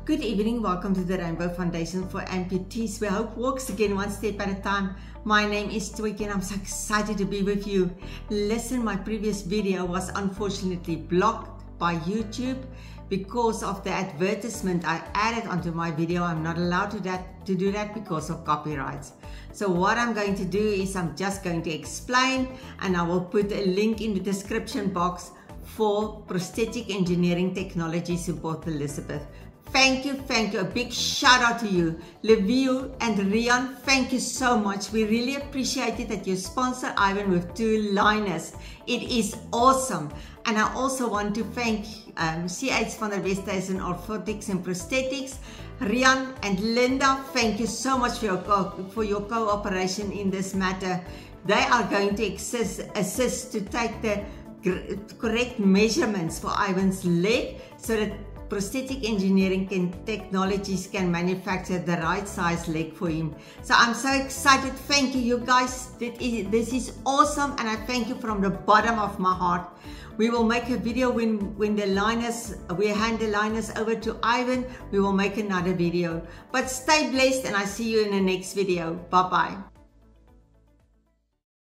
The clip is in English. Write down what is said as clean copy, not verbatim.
Good evening, welcome to the Rainbow Foundation for Amputees, where hope walks again one step at a time. My name is Twiki and I'm so excited to be with you. Listen, my previous video was unfortunately blocked by YouTube because of the advertisement I added onto my video. I'm not allowed to do that because of copyrights. So what I'm going to do is I'm just going to explain, and I will put a link in the description box for Prosthetic Engineering Technologies in Port Elizabeth. Thank you, a big shout out to you, Leviu and Rian. Thank you so much. We really appreciate it that you sponsor Ivan with 2 liners. It is awesome. And I also want to thank CH van der Westhuizen Orthotics and Prosthetics. Rian and Linda, thank you so much for your cooperation in this matter. They are going to assist to take the correct measurements for Ivan's leg so that Prosthetic Engineering Technologies can manufacture the right size leg for him. So I'm so excited. Thank you, you guys. This is awesome, and I thank you from the bottom of my heart. We will make a video when we hand the liners over to Ivan. We will make another video. But stay blessed, and I see you in the next video. Bye-bye.